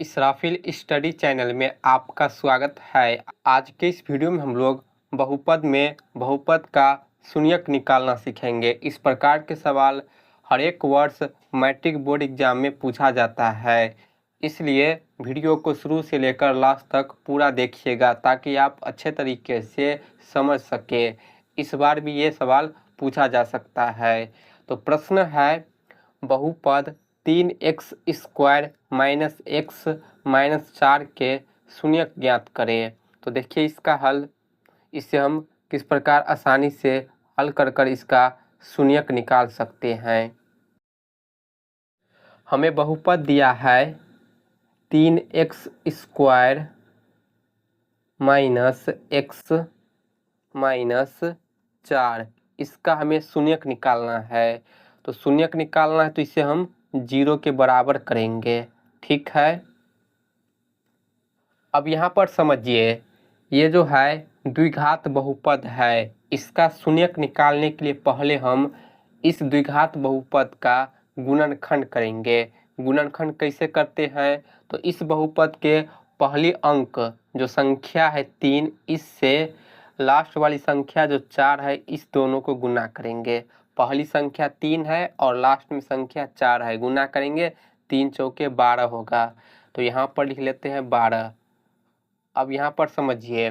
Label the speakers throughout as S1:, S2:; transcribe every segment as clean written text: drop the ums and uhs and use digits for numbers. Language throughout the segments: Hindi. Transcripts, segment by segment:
S1: इसराफिल स्टडी चैनल में आपका स्वागत है। आज के इस वीडियो में हम लोग बहुपद का शून्यक निकालना सीखेंगे। इस प्रकार के सवाल हर एक वर्ष मैट्रिक बोर्ड एग्जाम में पूछा जाता है, इसलिए वीडियो को शुरू से लेकर लास्ट तक पूरा देखिएगा ताकि आप अच्छे तरीके से समझ सके। इस बार भी ये सवाल पूछा जा सकता है। तो प्रश्न है, बहुपद 3x² माइनस x माइनस 4 के शून्यक ज्ञात करें। तो देखिए इसका हल, इसे हम किस प्रकार आसानी से हल कर इसका शून्यक निकाल सकते हैं। हमें बहुपद दिया है 3x² माइनस x माइनस 4। इसका हमें शून्यक निकालना है। तो शून्यक निकालना है तो इसे हम 0 के बराबर करेंगे। ठीक है, अब यहाँ पर समझिए, ये जो है द्विघात बहुपद है। इसका शून्यक निकालने के लिए पहले हम इस द्विघात बहुपद का गुणनखंड करेंगे। गुणनखंड कैसे करते हैं? तो इस बहुपद के पहली अंक जो संख्या है 3, इससे लास्ट वाली संख्या जो 4 है, इस दोनों को गुना करेंगे। पहली संख्या 3 है और लास्ट में संख्या 4 है, गुना करेंगे 3 चौके 12 होगा। तो यहाँ पर लिख लेते हैं 12। अब यहाँ पर समझिए,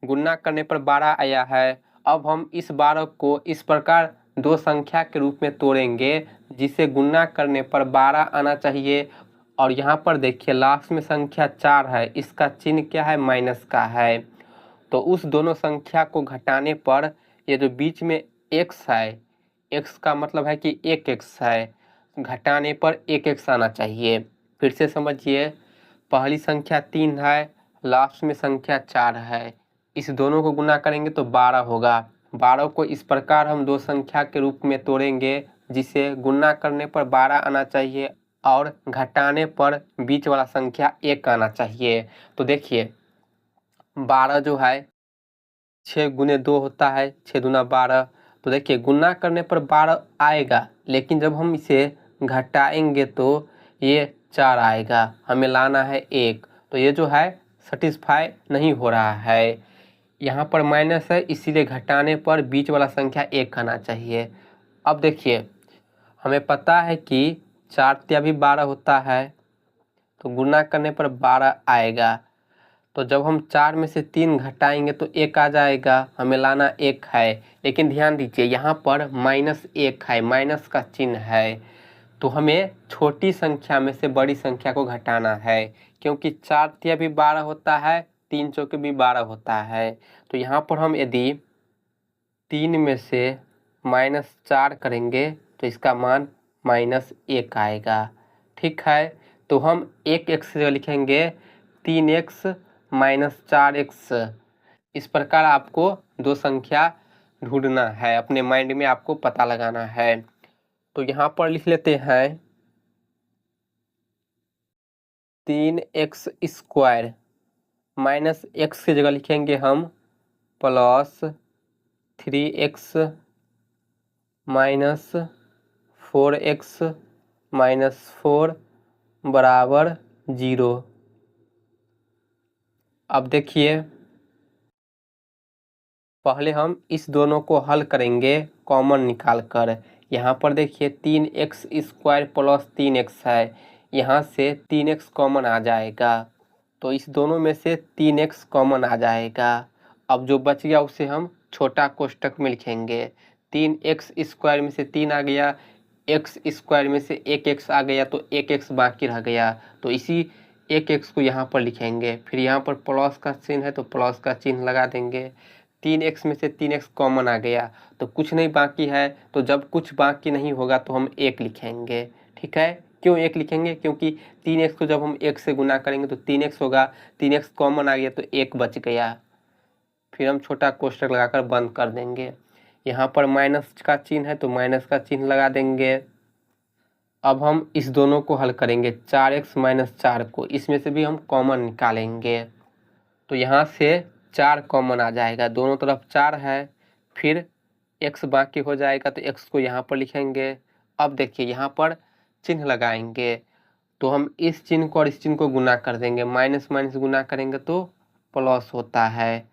S1: गुना करने पर 12 आया है। अब हम इस 12 को इस प्रकार दो संख्या के रूप में तोड़ेंगे जिसे गुना करने पर 12 आना चाहिए। और यहाँ पर देखिए लास्ट में संख्या 4 है, इसका चिन्ह क्या है? माइनस का है। तो उस दोनों संख्या को घटाने पर ये जो बीच में x है, x का मतलब है कि 1x है, घटाने पर 1x आना चाहिए। फिर से समझिए, पहली संख्या 3 है, लास्ट में संख्या 4 है, इस दोनों को गुना करेंगे तो 12 होगा। 12 को इस प्रकार हम दो संख्या के रूप में तोड़ेंगे जिसे गुना करने पर 12 आना चाहिए और घटाने पर बीच वाला संख्या 1 आना चाहिए। तो देखिए 12 जो है 6 गुने 2 होता है, 6 दूना 12। तो देखिए गुना करने पर 12 आएगा, लेकिन जब हम इसे घटाएंगे तो ये 4 आएगा, हमें लाना है 1। तो ये जो है सेटिस्फाई नहीं हो रहा है, यहाँ पर माइनस है, इसीलिए घटाने पर बीच वाला संख्या 1 आना चाहिए। अब देखिए हमें पता है कि 4 तिया भी 12 होता है, तो गुना करने पर 12 आएगा। तो जब हम 4 में से 3 घटाएंगे तो 1 आ जाएगा, हमें लाना 1 है। लेकिन ध्यान दीजिए यहाँ पर -1 है, माइनस का चिन्ह है। तो हमें छोटी संख्या में से बड़ी संख्या को घटाना है, क्योंकि 4 तिया भी 12 होता है, 3 चौके भी 12 होता है। तो यहाँ पर हम यदि 3 में से -4 करेंगे तो इसका मान -1 आएगा। ठीक है, तो हम 1x से लिखेंगे 3x माइनस 4x। इस प्रकार आपको दो संख्या ढूंढना है, अपने माइंड में आपको पता लगाना है। तो यहाँ पर लिख लेते हैं 3x² माइनस x की जगह लिखेंगे हम plus 3x minus 4x minus 4 बराबर 0। अब देखिए पहले हम इस दोनों को हल करेंगे कॉमन निकाल कर। यहाँ पर देखिए 3x² प्लस 3x है, यहाँ से 3x कॉमन आ जाएगा, तो इस दोनों में से 3x कॉमन आ जाएगा। अब जो बच गया उसे हम छोटा कोष्टक में लिखेंगे। 3x² में से 3 आ गया, x² में से 1x आ गया, तो 1x बाकी रह गया, तो इसी 1x को यहाँ पर लिखेंगे। फिर यहाँ पर प्लस का चिन्ह है तो प्लस का चिन्ह लगा देंगे। 3x में से 3x कॉमन आ गया, तो कुछ नहीं बाकी है, तो जब कुछ बाकी नहीं होगा तो हम 1 लिखेंगे। ठीक है, क्यों 1 लिखेंगे? क्योंकि 3x को जब हम 1 से गुना करेंगे तो 3x होगा, 3x कॉमन आ गया तो 1 बच गया। फिर हम छोटा कोष्टक लगाकर बंद कर देंगे। यहाँ पर माइनस का चिन्ह है तो माइनस का चिन्ह लगा देंगे। अब हम इस दोनों को हल करेंगे, 4x माइनस 4 को, इसमें से भी हम कॉमन निकालेंगे। तो यहाँ से 4 कॉमन आ जाएगा, दोनों तरफ 4 है, फिर x बाकी हो जाएगा तो x को यहाँ पर लिखेंगे। अब देखिए यहाँ पर चिन्ह लगाएंगे तो हम इस चिन्ह को और इस चिन्ह को गुना कर देंगे, माइनस माइनस गुना करेंगे तो प्लस होता है।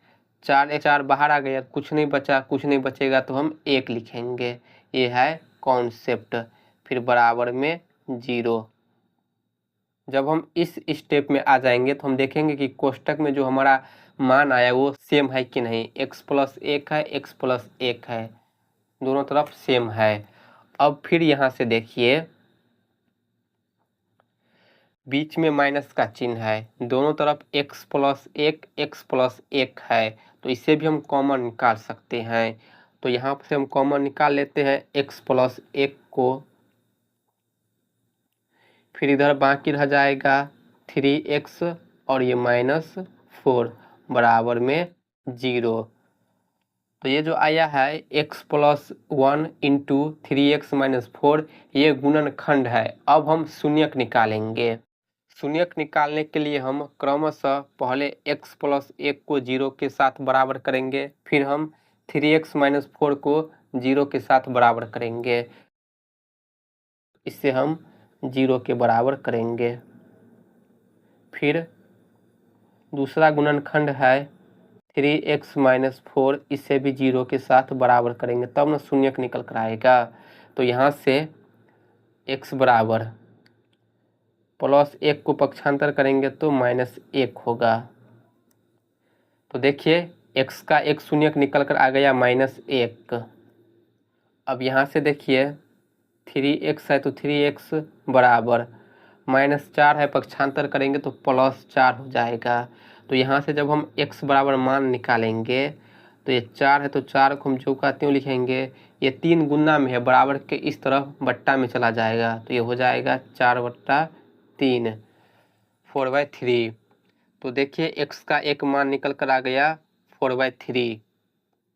S1: 4 बाहर आ गया, कुछ नहीं बचा, कुछ नहीं बचेगा तो हम 1 लिखेंगे। ये है कॉन्सेप्ट। फिर बराबर में 0। जब हम इस स्टेप में आ जाएंगे तो हम देखेंगे कि कोष्टक में जो हमारा मान आया वो सेम है कि नहीं। x+1 है, x+1 है, दोनों तरफ सेम है। अब फिर यहाँ से देखिए बीच में माइनस का चिन्ह है, दोनों तरफ x+1 है, तो इसे भी हम कॉमन निकाल सकते हैं। तो यहाँ से हम कॉमन निकाल लेते हैं x+1 को। फिर इधर बाकी रह जाएगा 3x और ये -4 बराबर में 0। तो ये जो आया है x+1 इंटू 3x-4 ये गुणनखंड है। अब हम शून्यक निकालेंगे। शून्यक निकालने के लिए हम क्रमशः पहले x+1 को 0 के साथ बराबर करेंगे, फिर हम 3x-4 को 0 के साथ बराबर करेंगे। इससे हम 0 के बराबर करेंगे। फिर दूसरा गुणनखंड है 3x-4, इसे भी 0 के साथ बराबर करेंगे, तब ना शून्यक निकल कर आएगा। तो यहाँ से x बराबर +1 को पक्षांतर करेंगे तो -1 होगा। तो देखिए x का एक शून्यक निकल कर आ गया -1। अब यहाँ से देखिए 3x है तो 3x बराबर -4 है, पक्षांतर करेंगे तो +4 हो जाएगा। तो यहाँ से जब हम x बराबर मान निकालेंगे तो ये 4 है तो 4 को हम जो कहते हैं लिखेंगे। ये 3 गुना में है, बराबर के इस तरफ बट्टा में चला जाएगा, तो ये हो जाएगा 4/3 4/3। तो देखिए x का एक मान निकल कर आ गया 4/3।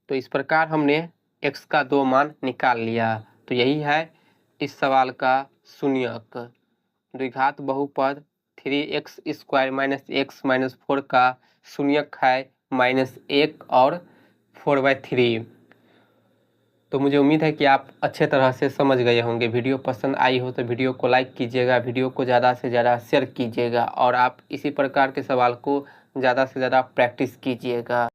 S1: तो इस प्रकार हमने x का 2 मान निकाल लिया। तो यही है इस सवाल का शून्यक। द्विघात बहुपद 3x² - x - 4 का शून्यक है -1 और 4/3। तो मुझे उम्मीद है कि आप अच्छे तरह से समझ गए होंगे। वीडियो पसंद आई हो तो वीडियो को लाइक कीजिएगा, वीडियो को ज़्यादा से ज़्यादा शेयर कीजिएगा और आप इसी प्रकार के सवाल को ज़्यादा से ज़्यादा प्रैक्टिस कीजिएगा।